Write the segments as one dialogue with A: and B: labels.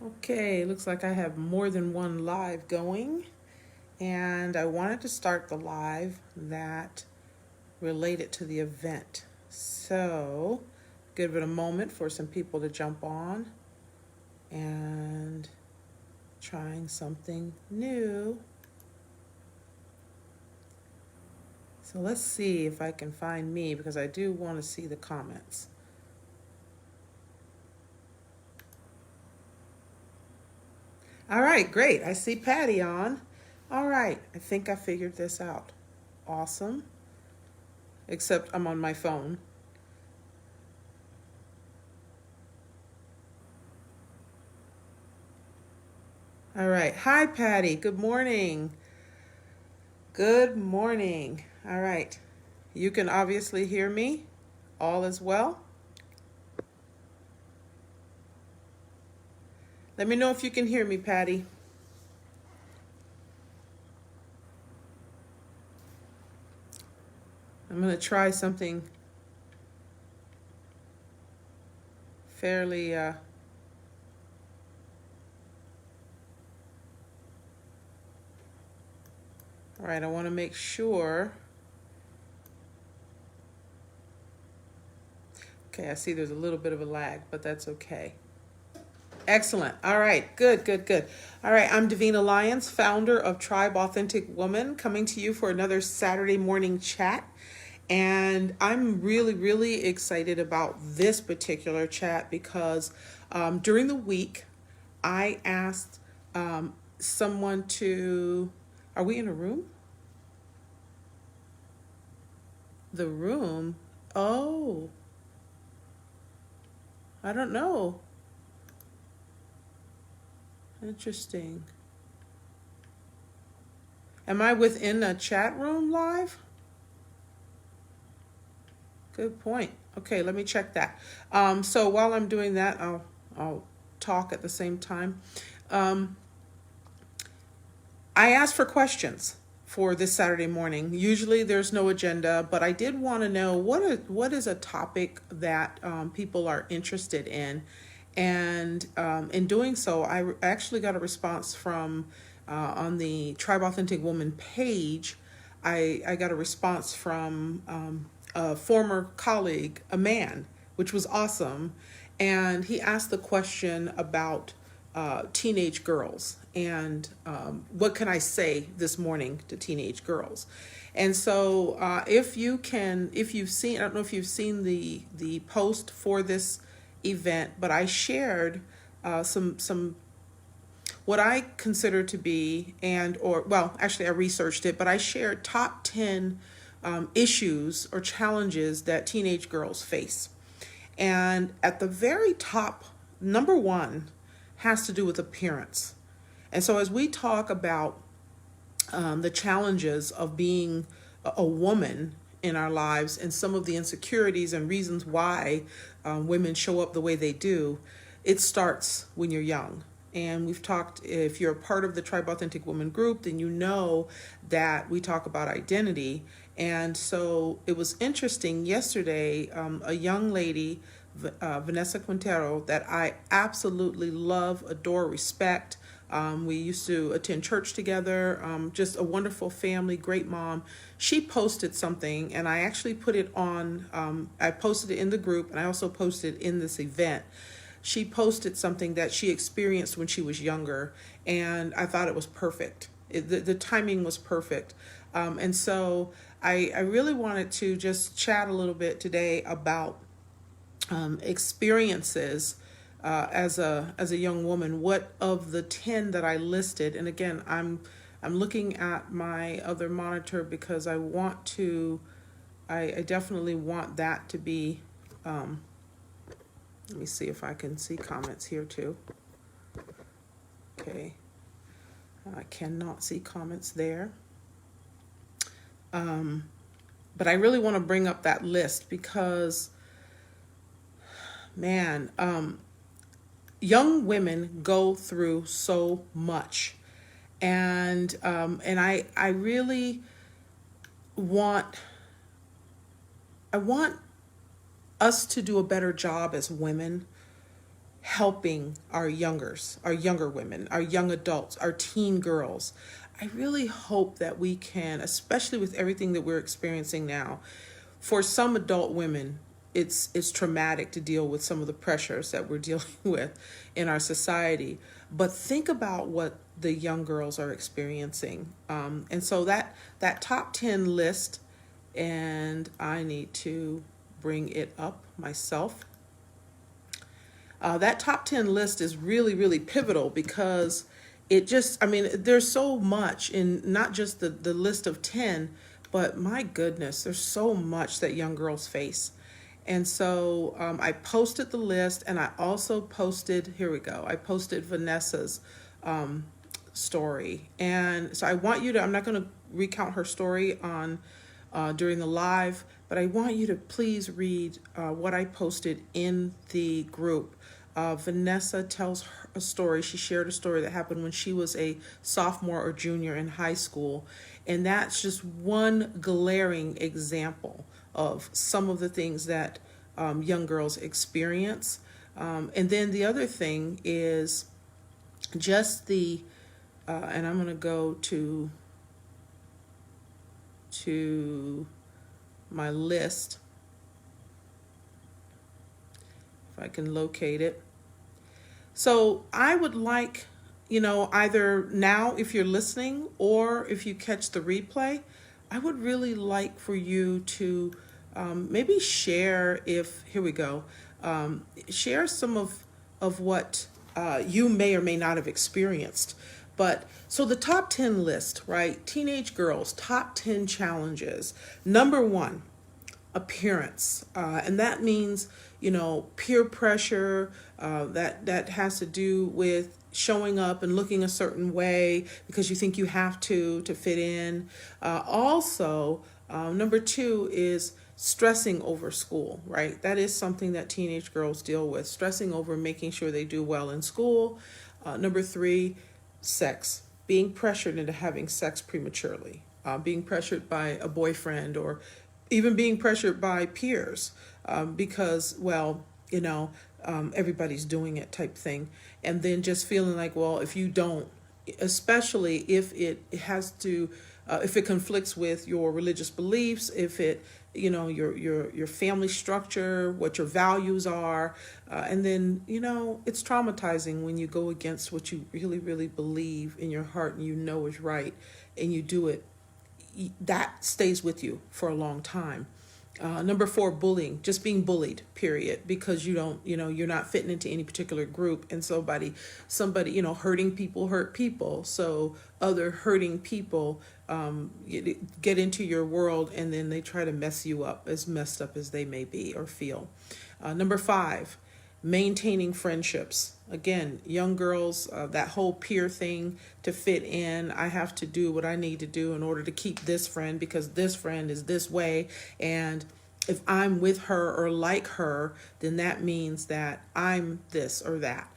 A: Okay, looks like I have more than one live going, and I wanted to start the live that related to the event. So, give it a moment for some people to jump on and trying something new. So, let's see if I can find me because I do want to see the comments. All right, great. I see Patty on. All right, I think I figured this out. Awesome. Except I'm on my phone. All right. Hi, Patty. Good morning. Good morning. All right. You can obviously hear me. All is well. Let me know if you can hear me, Patty. I'm going to try something fairly. All right. I want to make sure. Okay. I see there's a little bit of a lag, but that's okay. Excellent. All right. Good, good, good. All right. I'm Davina Lyons, founder of Tribe Authentic Woman, coming to you for another Saturday morning chat. And I'm really, really excited about this particular chat because during the week, I asked someone to. Are we in a room? The room? Oh, I don't know. Interesting. Am I within a chat room live? Good point. Okay, let me check that. So while I'm doing that, I'll talk at the same time. Um, I asked for questions for this Saturday morning. Usually there's no agenda, but I did want to know what is a topic that people are interested in. And in doing so, I actually got a response from on the Tribe Authentic Woman page. I got a response from a former colleague, a man, which was awesome. And he asked the question about teenage girls and what can I say this morning to teenage girls. And so if you've seen, I don't know if you've seen the post for this event, but I shared some what I consider to be, and or well, actually I researched it, but I shared top 10 issues or challenges that teenage girls face. And at the very top, number one has to do with appearance. And so as we talk about the challenges of being a woman in our lives and some of the insecurities and reasons why women show up the way they do, it starts when you're young. And we've talked, if you're a part of the Tribe Authentic Woman group, then you know that we talk about identity. And so it was interesting yesterday, a young lady, Vanessa Quintero, that I absolutely love, adore, respect. We used to attend church together, just a wonderful family, great mom. She posted something, and I actually put it on, I posted it in the group, and I also posted it in this event. She posted something that she experienced when she was younger, and I thought it was perfect. The timing was perfect. And so I really wanted to just chat a little bit today about experiences as a young woman. What of the 10 that I listed? And again, I'm looking at my other monitor because I want to. I definitely want that to be. Let me see if I can see comments here too. Okay, I cannot see comments there. But I really want to bring up that list because, man, young women go through so much, and I really want I want us to do a better job as women helping our younger women, our young adults, our teen girls. I really hope that we can, especially with everything that we're experiencing now, for some adult women, it's traumatic to deal with some of the pressures that we're dealing with in our society. But think about what the young girls are experiencing, and so that top 10 list, and I need to bring it up myself. That top 10 list is really, really pivotal because it just, I mean, there's so much in not just the list of 10, but my goodness, there's so much that young girls face. And so I posted the list, and I also posted, here we go, I posted Vanessa's story. And so I want you to, I'm not going to recount her story on during the live, but I want you to please read what I posted in the group. Vanessa tells a story. She shared a story that happened when she was a sophomore or junior in high school. And that's just one glaring example of some of the things that young girls experience. And then the other thing is just and I'm going to go to my list, if I can locate it. So I would like, either now if you're listening or if you catch the replay, I would really like for you to maybe share, here we go, share some of what you may or may not have experienced. But so the top 10 list, right? Teenage girls, top 10 challenges. Number 1, appearance. And that means, peer pressure, that has to do with showing up and looking a certain way because you think you have to fit in. Also, number 2 is stressing over school, right? That is something that teenage girls deal with, stressing over making sure they do well in school. Number 3, sex, being pressured into having sex prematurely, being pressured by a boyfriend or even being pressured by peers because, everybody's doing it type thing. And then just feeling like, well, if you don't, especially if it has to, if it conflicts with your religious beliefs, if it, your family structure, what your values are, and then, it's traumatizing when you go against what you really, really believe in your heart and is right, and you do it. That stays with you for a long time. Number 4, bullying, just being bullied, period, because you're not fitting into any particular group, and somebody, hurting people hurt people. So other hurting people get into your world, and then they try to mess you up, as messed up as they may be or feel. Number 5, maintaining friendships. Again, young girls, that whole peer thing, to fit in. I have to do what I need to do in order to keep this friend because this friend is this way. And if I'm with her or like her, then that means that I'm this or that.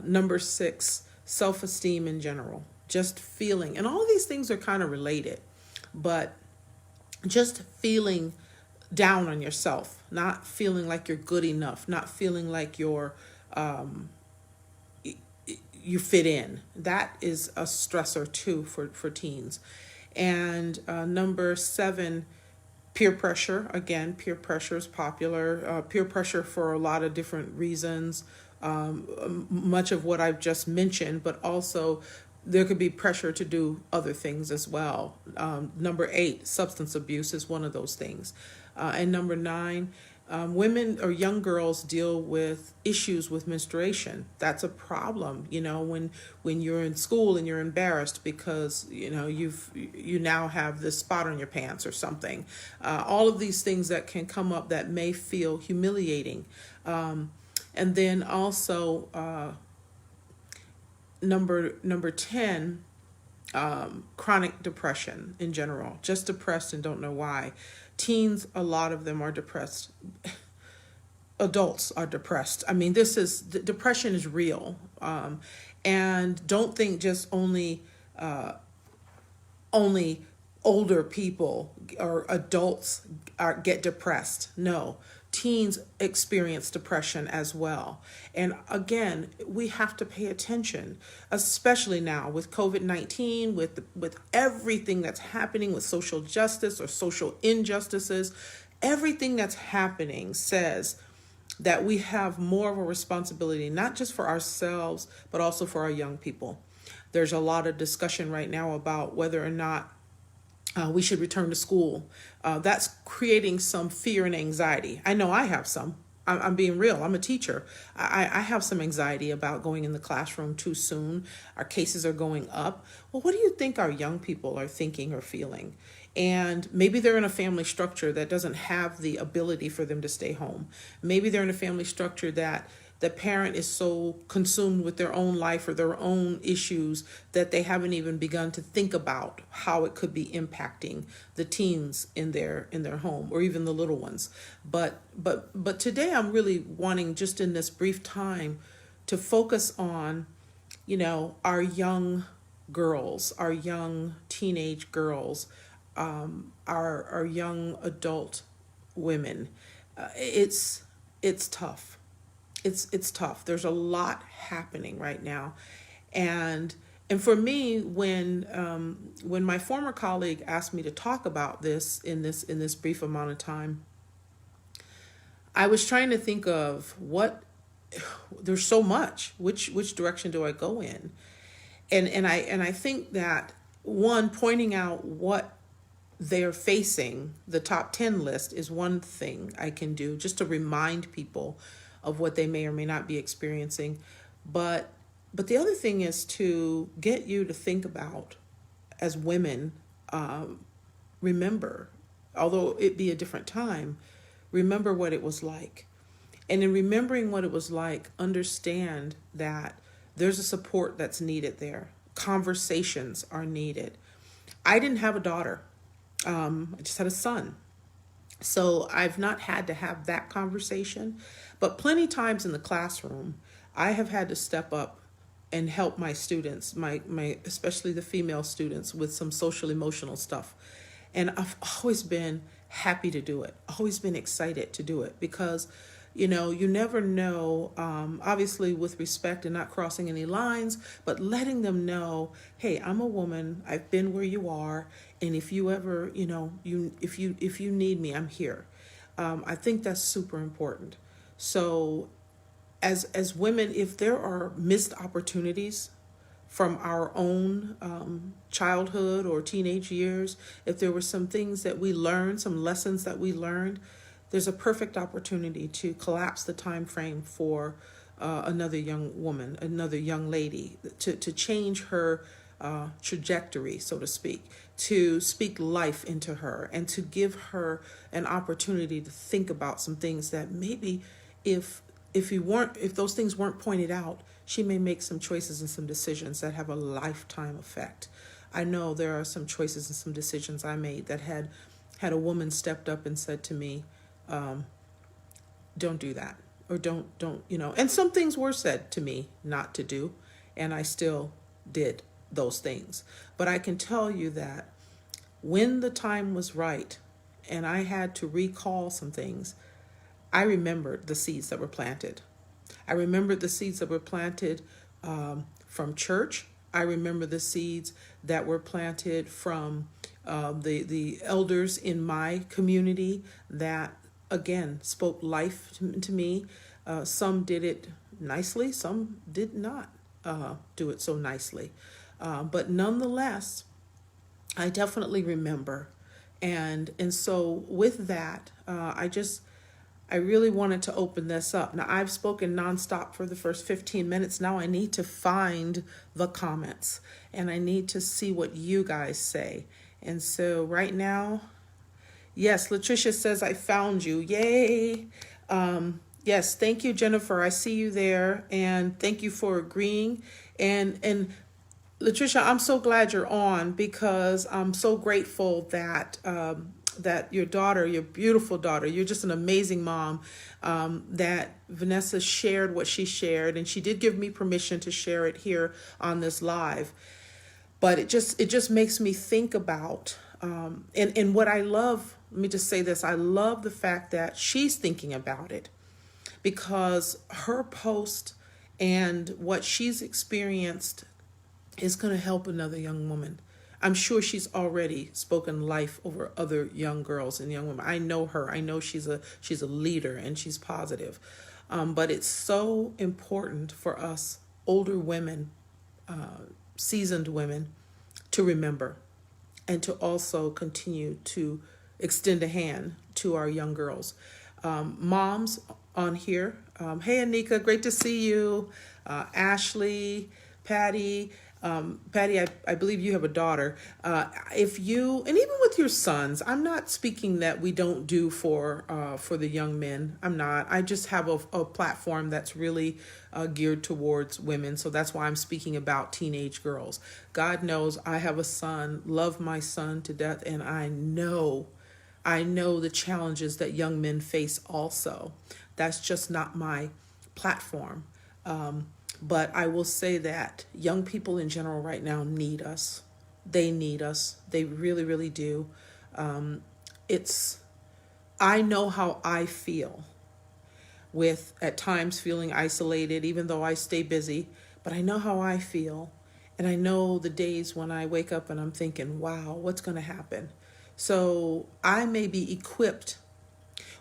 A: Number 6, self-esteem in general. Just feeling, and all of these things are kind of related, but just feeling down on yourself, not feeling like you're good enough, not feeling like you fit in. That is a stressor too for teens. And number 7, peer pressure. Again, peer pressure is popular. Peer pressure for a lot of different reasons. Much of what I've just mentioned, but also there could be pressure to do other things as well. Number 8, substance abuse is one of those things. And number 9, women or young girls deal with issues with menstruation. That's a problem, when you're in school and you're embarrassed because, you now have this spot on your pants or something. All of these things that can come up that may feel humiliating. And then also, number 10, chronic depression in general, just depressed and don't know why. Teens, a lot of them are depressed. Adults are depressed. I mean, depression is real. And don't think just only older people or adults get depressed. No, teens experience depression as well. And again, we have to pay attention, especially now with COVID-19, with everything that's happening with social justice or social injustices. Everything that's happening says that we have more of a responsibility, not just for ourselves, but also for our young people. There's a lot of discussion right now about whether or not we should return to school. That's creating some fear and anxiety. I know I have some. I'm being real. I'm a teacher. I have some anxiety about going in the classroom too soon. Our cases are going up. Well, what do you think our young people are thinking or feeling? And maybe they're in a family structure that doesn't have the ability for them to stay home. Maybe they're in a family structure that the parent is so consumed with their own life or their own issues that they haven't even begun to think about how it could be impacting the teens in their home, or even the little ones. But today I'm really wanting, just in this brief time, to focus on, our young girls, our young teenage girls, our young adult women. It's tough. It's tough. There's a lot happening right now, and for me, when my former colleague asked me to talk about this in this brief amount of time, I was trying to think of what. There's so much. Which direction do I go in? And I think that, one, pointing out what they're facing, the top 10 list, is one thing I can do just to remind people of what they may or may not be experiencing. But the other thing is to get you to think about, as women, remember, although it be a different time, remember what it was like. And in remembering what it was like, understand that there's a support that's needed there. Conversations are needed. I didn't have a daughter. I just had a son. So I've not had to have that conversation, but plenty times in the classroom, I have had to step up and help my students, my especially the female students, with some social emotional stuff. And I've always been happy to do it, always been excited to do it, because you never know, obviously with respect and not crossing any lines, but letting them know, hey, I'm a woman, I've been where you are, and if you ever, if you need me, I'm here. I think that's super important. So as women, if there are missed opportunities from our own childhood or teenage years, if there were some things that we learned, some lessons that we learned, there's a perfect opportunity to collapse the time frame for another young woman, another young lady, to change her trajectory, so to speak, to speak life into her, and to give her an opportunity to think about some things that maybe if those things weren't pointed out, she may make some choices and some decisions that have a lifetime effect. I know there are some choices and some decisions I made that had a woman stepped up and said to me, don't do that, or don't, and some things were said to me not to do, and I still did those things. But I can tell you that when the time was right and I had to recall some things, I remembered the seeds that were planted. I remembered the seeds that were planted from church. I remember the seeds that were planted from the elders in my community that, again, spoke life to me. Some did it nicely, some did not do it so nicely. But nonetheless, I definitely remember. And so with that, I really wanted to open this up. Now, I've spoken nonstop for the first 15 minutes. Now I need to find the comments, and I need to see what you guys say. And so right now, yes, Latricia says, I found you. Yay. Yes, thank you, Jennifer. I see you there. And thank you for agreeing. And Latricia, I'm so glad you're on, because I'm so grateful that that your daughter, your beautiful daughter, you're just an amazing mom, that Vanessa shared what she shared. And she did give me permission to share it here on this live. But it just makes me think about, and what I love let me just say this. I love the fact that she's thinking about it, because her post and what she's experienced is going to help another young woman. I'm sure she's already spoken life over other young girls and young women. I know her. I know she's a leader and she's positive. But it's so important for us older women, seasoned women, to remember and to also continue to extend a hand to our young girls. Moms on here, hey Anika, great to see you. Ashley, Patty. Patty, I believe you have a daughter. If you, and even with your sons, I'm not speaking that we don't do for the young men. I'm not. I just have a platform that's really geared towards women. So that's why I'm speaking about teenage girls. God knows I have a son, love my son to death, and I know the challenges that young men face also. That's just not my platform. But I will say that young people in general right now need us. They need us. They really, really do. I know how I feel with at times feeling isolated, even though I stay busy, but I know how I feel. And I know the days when I wake up and I'm thinking, wow, what's going to happen? So I may be equipped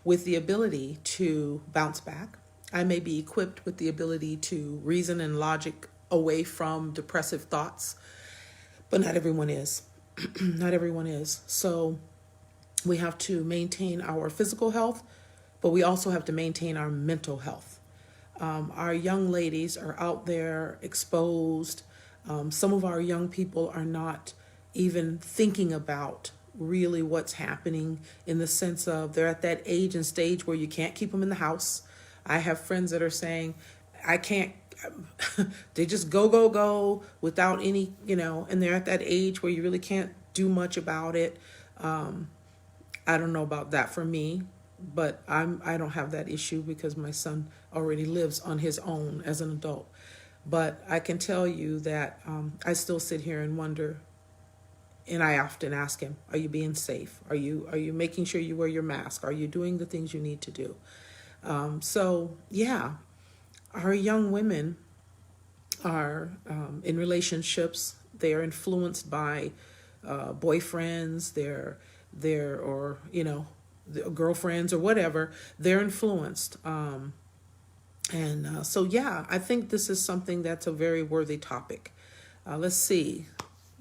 A: with the ability to bounce back. I may be equipped with the ability to reason and logic away from depressive thoughts, but not everyone is. Not everyone is. So we have to maintain our physical health, but we also have to maintain our mental health. Our young ladies are out there exposed. Some of our young people are not even thinking about really what's happening, in the sense of they're at that age and stage where you can't keep them in the house. I have friends that are saying, I can't, they just go without any, and they're at that age where you really can't do much about it. I don't know about that for me, but I don't have that issue because my son already lives on his own as an adult. But I can tell you that I still sit here and wonder, and I often ask him, are you being safe? Are you making sure you wear your mask? Are you doing the things you need to do? So yeah, our young women are in relationships. They are influenced by boyfriends, their or girlfriends or whatever. They're influenced, so yeah, I think this is something that's a very worthy topic. Let's see.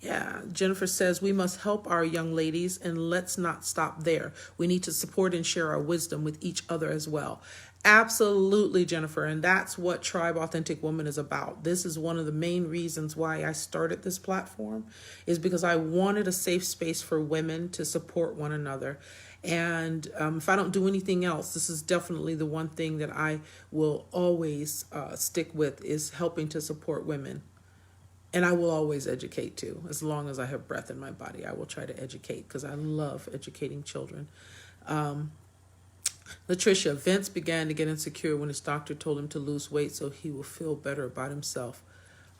A: Yeah, Jennifer says we must help our young ladies, and let's not stop there. We need to support and share our wisdom with each other as well. Absolutely, Jennifer, and that's what Tribe Authentic Woman is about. This is one of the main reasons why I started this platform, is because I wanted a safe space for women to support one another. And if I don't do anything else, this is definitely the one thing that I will always stick with, is helping to support women. And I will always educate too. As long as I have breath in my body, I will try to educate, because I love educating children. Latricia, Vince began to get insecure when his doctor told him to lose weight so he will feel better about himself.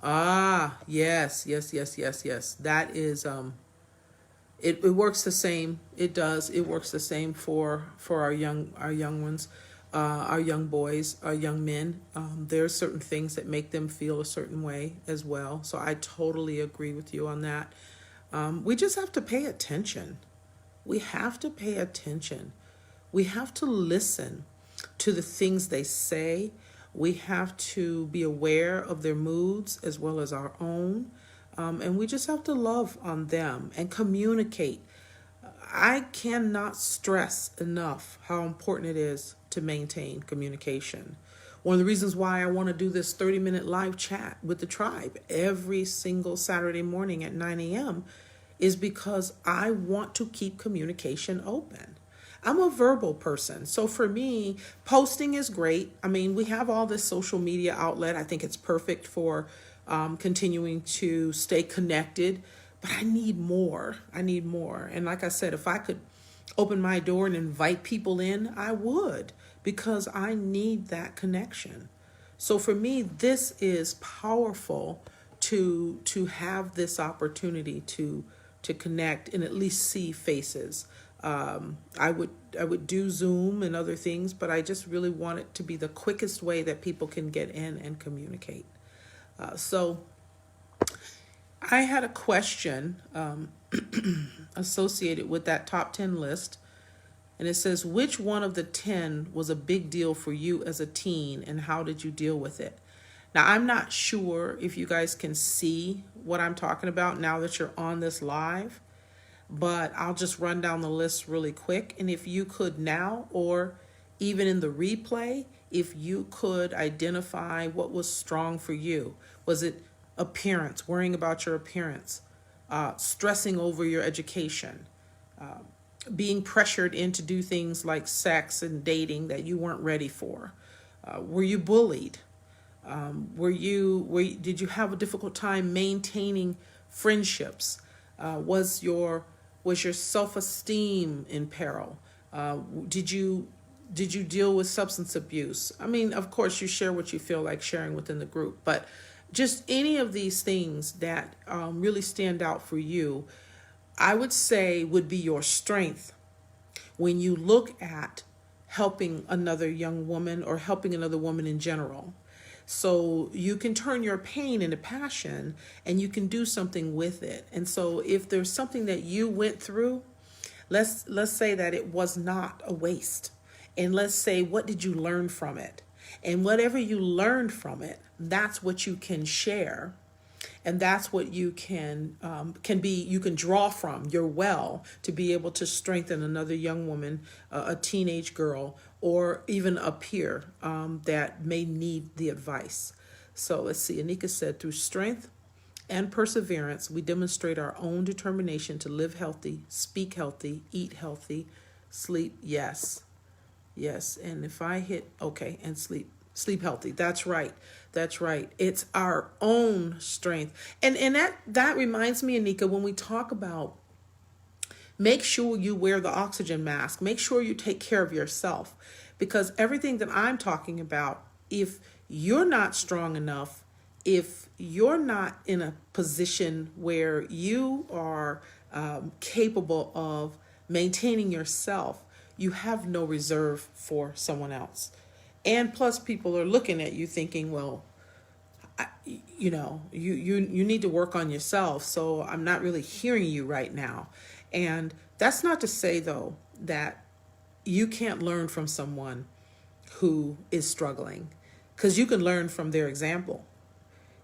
A: Ah, yes. That is, it works the same. It does. It works the same for our young ones. Our young boys, our young men, there are certain things that make them feel a certain way as well. So I totally agree with you on that. We just have to pay attention. We have to pay attention. We have to listen to the things they say. We have to be aware of their moods as well as our own. And we just have to love on them and communicate. I cannot stress enough how important it is to maintain communication. One of the reasons why I want to do this 30-minute live chat with the tribe every single Saturday morning at 9 a.m. is because I want to keep communication open. I'm a verbal person. So for me, posting is great. I mean, we have all this social media outlet. I think it's perfect for continuing to stay connected. But I need more. And like I said, if I could open my door and invite people in, I would, because I need that connection. So for me, this is powerful to have this opportunity to connect and at least see faces. I would do Zoom and other things, but I just really want it to be the quickest way that people can get in and communicate. So I had a question associated with that top 10 list. And it says, which one of the 10 was a big deal for you as a teen and how did you deal with it? Now, I'm not sure if you guys can see what I'm talking about now that you're on this live, but I'll just run down the list really quick. And if you could now, or even in the replay, if you could identify what was strong for you. Was it appearance, worrying about your appearance, stressing over your education, being pressured in to do things like sex and dating that you weren't ready for? Were you bullied? Did you have a difficult time maintaining friendships? Was your self-esteem in peril? Did you deal with substance abuse? I mean, of course, you share what you feel like sharing within the group, but just any of these things that really stand out for you, I would say would be your strength when you look at helping another young woman or helping another woman in general. So you can turn your pain into passion and you can do something with it. And so if there's something that you went through, let's say that it was not a waste. And let's say, what did you learn from it? And whatever you learned from it, that's what you can share. And that's what you can draw from your well to be able to strengthen another young woman, a teenage girl, or even a peer that may need the advice. So let's see. Anika said, through strength and perseverance, we demonstrate our own determination to live healthy, speak healthy, eat healthy, sleep. Yes. And if I hit, okay, and sleep healthy. That's right. It's our own strength. And that reminds me, Anika, when we talk about make sure you wear the oxygen mask, make sure you take care of yourself, because everything that I'm talking about, if you're not strong enough, if you're not in a position where you are capable of maintaining yourself, you have no reserve for someone else. And plus, people are looking at you thinking, well, you need to work on yourself. So I'm not really hearing you right now. And that's not to say, though, that you can't learn from someone who is struggling, because you can learn from their example,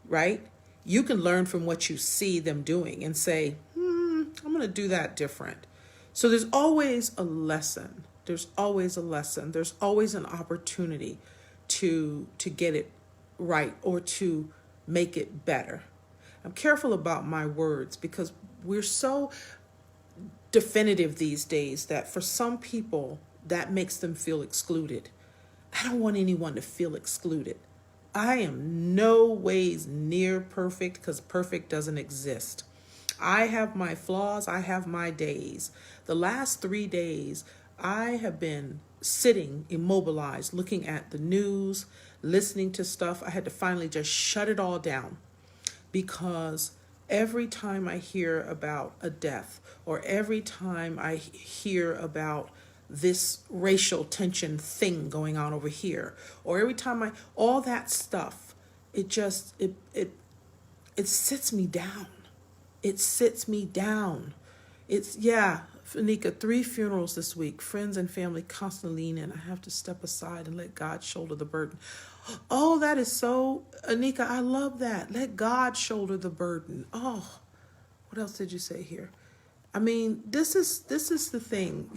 A: right? You can learn from what you see them doing and say, I'm going to do that different. So there's always a lesson. There's always an opportunity to get it right or to make it better. I'm careful about my words because we're so definitive these days that for some people that makes them feel excluded. I don't want anyone to feel excluded. I am no ways near perfect because perfect doesn't exist. I have my flaws. I have my days. The last 3 days, I have been sitting immobilized, looking at the news, listening to stuff. I had to finally just shut it all down because every time I hear about a death or every time I hear about this racial tension thing going on over here, or every time all that stuff, it sits me down. It sits me down. Anika, 3 funerals this week. Friends and family constantly lean in. I have to step aside and let God shoulder the burden. Oh, that is so, Anika, I love that. Let God shoulder the burden. Oh, what else did you say here? I mean, this is the thing,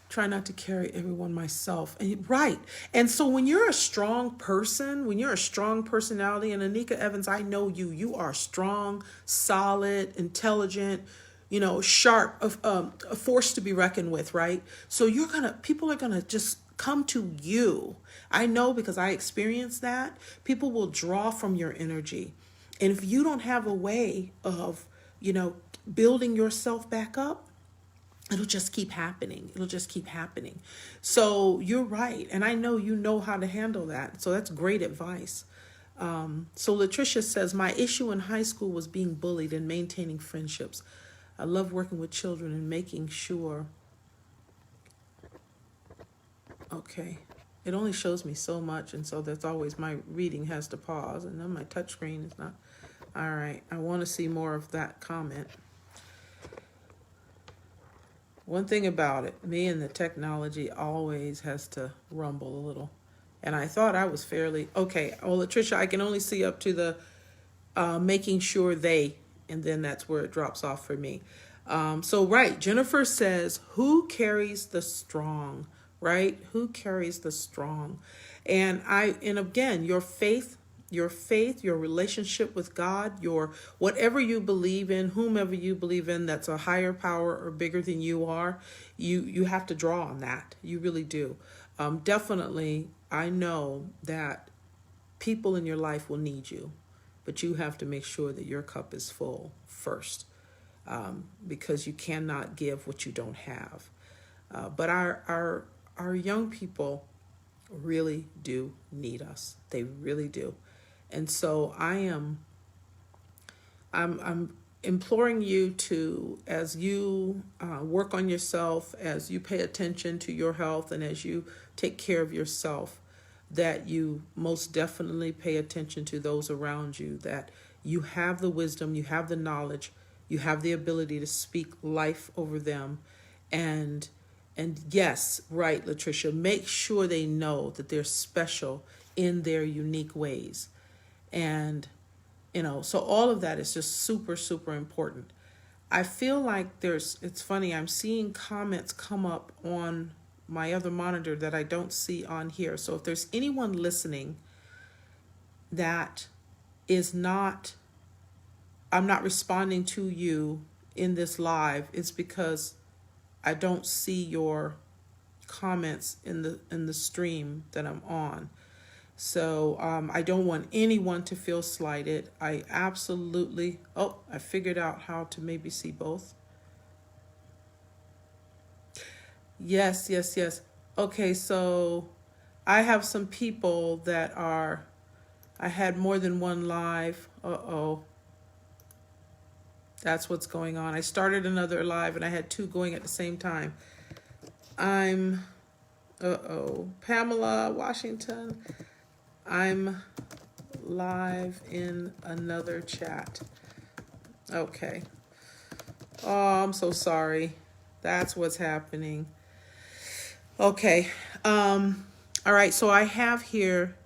A: try not to carry everyone myself. And right. And so when you're a strong person, when you're a strong personality, and Anika Evans, I know you are strong, solid, intelligent, sharp, a force to be reckoned with, right? So people are gonna just come to you. I know because I experienced that. People will draw from your energy. And if you don't have a way of, building yourself back up, it'll just keep happening. So you're right. And I know you know how to handle that. So that's great advice. So Latricia says, my issue in high school was being bullied and maintaining friendships. I love working with children and making sure. Okay. It only shows me so much, and so that's always my reading has to pause, and then my touch screen is not. All right. I want to see more of that comment. One thing about it, me and the technology always has to rumble a little. And I thought I was fairly okay. Oh, Latricia, I can only see up to the making sure they, and then that's where it drops off for me. So, right, Jennifer says, who carries the strong, right? Who carries the strong? And again, your faith, your relationship with God, your whatever you believe in, whomever you believe in, that's a higher power or bigger than you are, you have to draw on that. You really do. Definitely, I know that people in your life will need you, but you have to make sure that your cup is full first, because you cannot give what you don't have. But our young people really do need us. They really do. And so I'm imploring you to, as you work on yourself, as you pay attention to your health, and as you take care of yourself, that you most definitely pay attention to those around you, that you have the wisdom, you have the knowledge, you have the ability to speak life over them. And yes, right, Latricia, make sure they know that they're special in their unique ways. And, so all of that is just super, super important. I feel like it's funny, I'm seeing comments come up on my other monitor that I don't see on here. So if there's anyone listening that I'm not responding to you in this live, it's because I don't see your comments in the stream that I'm on. So I don't want anyone to feel slighted. I absolutely, I figured out how to maybe see both. Yes. Okay, so I have some people that I had more than one live. That's what's going on. I started another live and I had two going at the same time. Pamela Washington. I'm live in another chat. Okay. Oh, I'm so sorry. That's what's happening. Okay. All right. So I have here,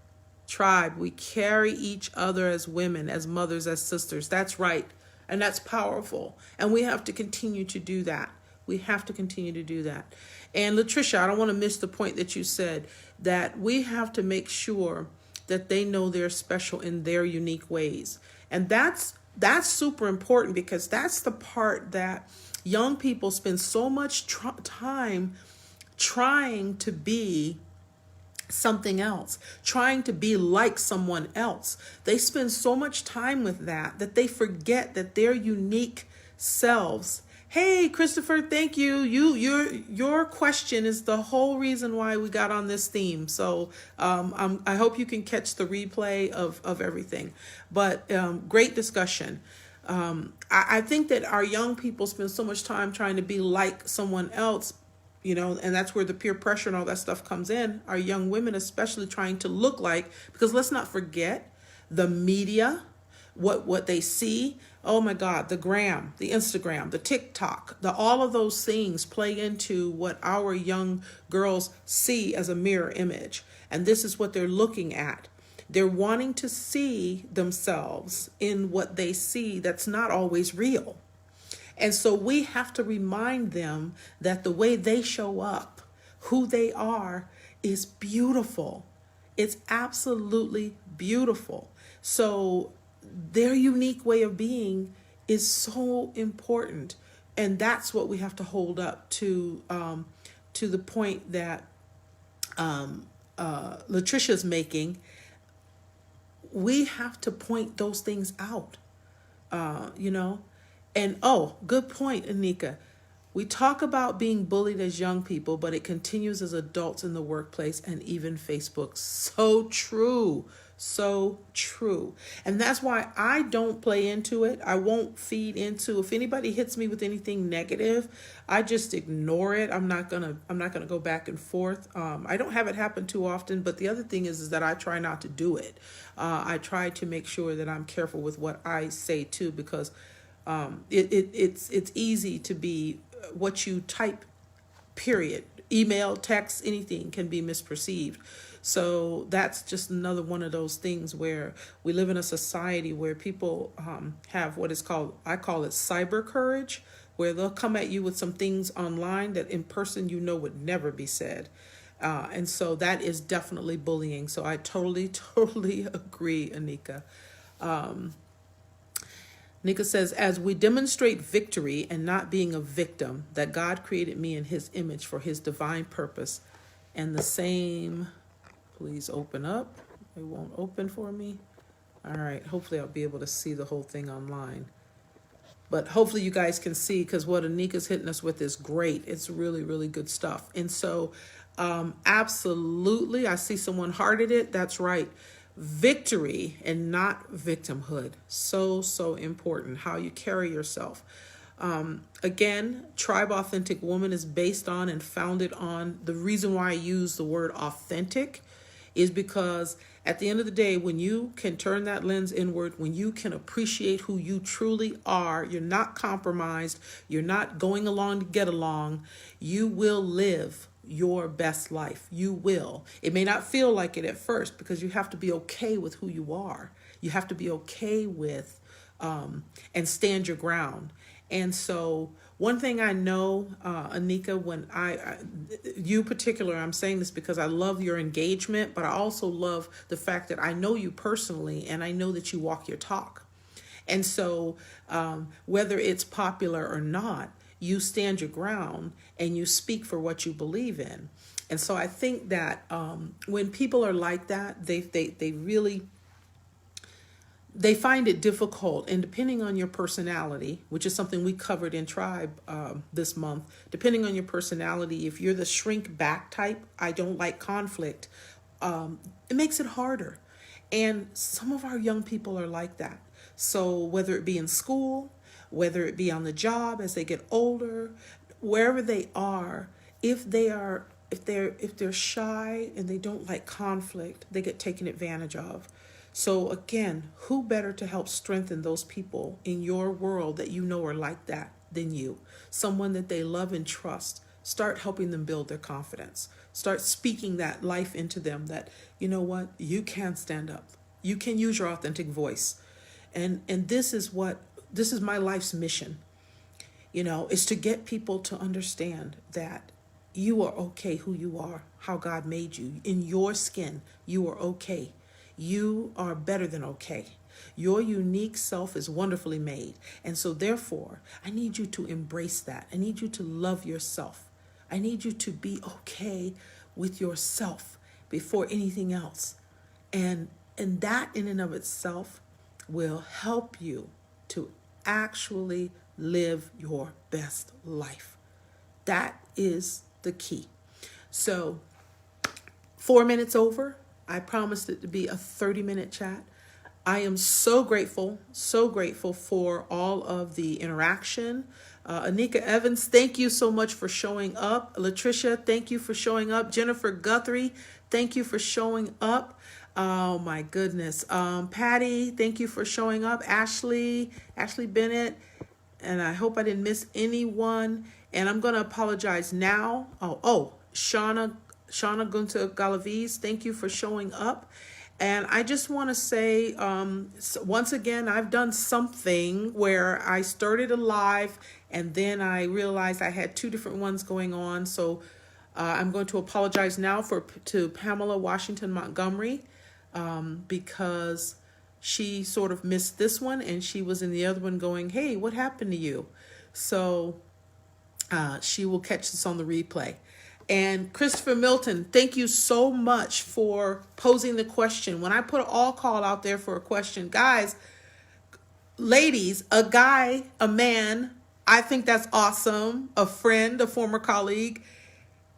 A: tribe. We carry each other as women, as mothers, as sisters. That's right. And that's powerful. And we have to continue to do that. We have to continue to do that. And Latricia, I don't want to miss the point that you said, that we have to make sure that they know they're special in their unique ways. And that's super important, because that's the part that young people spend so much time trying to be something else, trying to be like someone else. They spend so much time with that they forget that their unique selves. Hey, Christopher, thank you. Your question is the whole reason why we got on this theme. So I hope you can catch the replay of everything. But great discussion. I think that our young people spend so much time trying to be like someone else, and that's where the peer pressure and all that stuff comes in. Our young women especially trying to look like, because let's not forget the media, what they see. Oh my God, the gram, the Instagram, the TikTok, all of those things play into what our young girls see as a mirror image. And this is what they're looking at. They're wanting to see themselves in what they see that's not always real. And so we have to remind them that the way they show up, who they are, is beautiful. It's absolutely beautiful. So their unique way of being is so important. And that's what we have to hold up to the point that Latricia's making. We have to point those things out, And good point, Anika. We talk about being bullied as young people, but it continues as adults in the workplace and even Facebook. So true. So true. And that's why I don't play into it. I won't feed into, if anybody hits me with anything negative, I just ignore it. I'm not gonna go back and forth. I don't have it happen too often, but the other thing is that I try not to do it. I try to make sure that I'm careful with what I say too, because it's easy to be what you type, period. Email, text, anything can be misperceived. So that's just another one of those things where we live in a society where people have what is called, I call it cyber courage, where they'll come at you with some things online that in person would never be said. And so that is definitely bullying. So I totally, totally agree, Anika. Nika says, as we demonstrate victory and not being a victim, that God created me in his image for his divine purpose. And the same, please open up. It won't open for me. All right. Hopefully I'll be able to see the whole thing online. But hopefully you guys can see, because what Anika's hitting us with is great. It's really, really good stuff. And so absolutely, I see someone hearted it. That's right. Victory and not victimhood. So, so important. How you carry yourself. Again, Tribe Authentic Woman is based on and founded on, the reason why I use the word authentic is because at the end of the day, when you can turn that lens inward, when you can appreciate who you truly are, you're not compromised, you're not going along to get along, you will live your best life. You will. It may not feel like it at first, because you have to be okay with who you are. You have to be okay with and stand your ground. And so one thing I know, Anika, when you particular, I'm saying this because I love your engagement, but I also love the fact that I know you personally and I know that you walk your talk. And so whether it's popular or not, you stand your ground and you speak for what you believe in. And so I think that when people are like that, they really, they find it difficult. And depending on your personality, which is something we covered in Tribe this month, depending on your personality, if you're the shrink back type, I don't like conflict, it makes it harder. And some of our young people are like that. So whether it be in school, whether it be on the job as they get older, wherever they are, if they're shy and they don't like conflict, they get taken advantage of. So again, who better to help strengthen those people in your world that you know are like that than you? Someone that they love and trust. Start helping them build their confidence. Start speaking that life into them, that, you know what, you can stand up. You can use your authentic voice. And this is my life's mission, is to get people to understand that you are okay who you are, how God made you. In your skin, you are okay. You are better than okay. Your unique self is wonderfully made. And so therefore, I need you to embrace that. I need you to love yourself. I need you to be okay with yourself before anything else. And that in and of itself will help you to actually live your best life. That is the key. So 4 minutes over. I promised it to be a 30-minute chat. I am so grateful for all of the interaction. Anika Evans, thank you so much for showing up. Latricia, thank you for showing up. Jennifer Guthrie, thank you for showing up. Oh my goodness. Patty, thank you for showing up. Ashley Bennett, and I hope I didn't miss anyone. And I'm going to apologize now. Shauna Gunter Galaviz, thank you for showing up. And I just want to say, once again, I've done something where I started a live and then I realized I had two different ones going on. So I'm going to apologize now to Pamela Washington Montgomery because she sort of missed this one and she was in the other one going, hey, what happened to you? So she will catch this on the replay. And Christopher Milton, thank you so much for posing the question. When I put an all call out there for a question, guys, ladies, a guy, a man, I think that's awesome. A friend, a former colleague,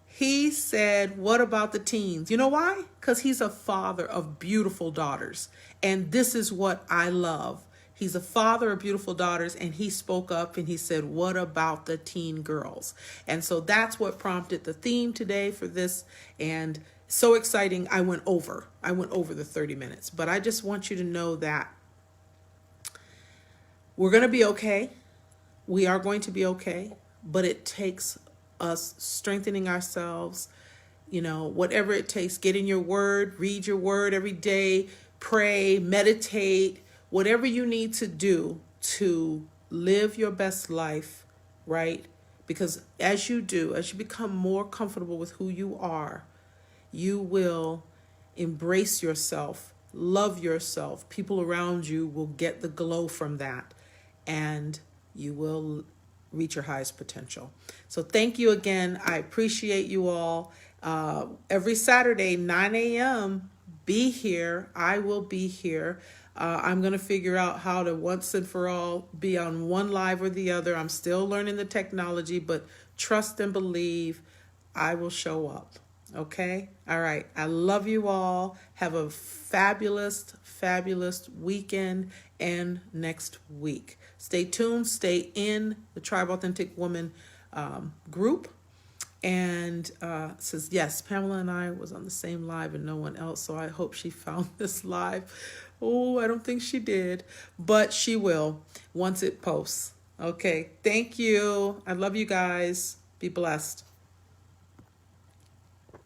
A: he said, what about the teens? You know why? Because he's a father of beautiful daughters. And this is what I love. He's a father of beautiful daughters, and he spoke up and he said, what about the teen girls? And so that's what prompted the theme today for this. And so exciting. I went over the 30 minutes, but I just want you to know that we're going to be okay. We are going to be okay, but it takes us strengthening ourselves, whatever it takes. Get in your word, read your word every day, pray, meditate, whatever you need to do to live your best life, right? Because as you become more comfortable with who you are, you will embrace yourself, love yourself. People around you will get the glow from that, and you will reach your highest potential. So thank you again. I appreciate you all. Every Saturday, 9 a.m., be here. I will be here. I'm going to figure out how to once and for all be on one live or the other. I'm still learning the technology, but trust and believe I will show up. Okay? All right. I love you all. Have a fabulous, fabulous weekend and next week. Stay tuned. Stay in the Tribe Authentic Woman group. And says, yes, Pamela and I was on the same live and no one else. So I hope she found this live. Oh, I don't think she did, but she will once it posts. Okay. Thank you. I love you guys. Be blessed.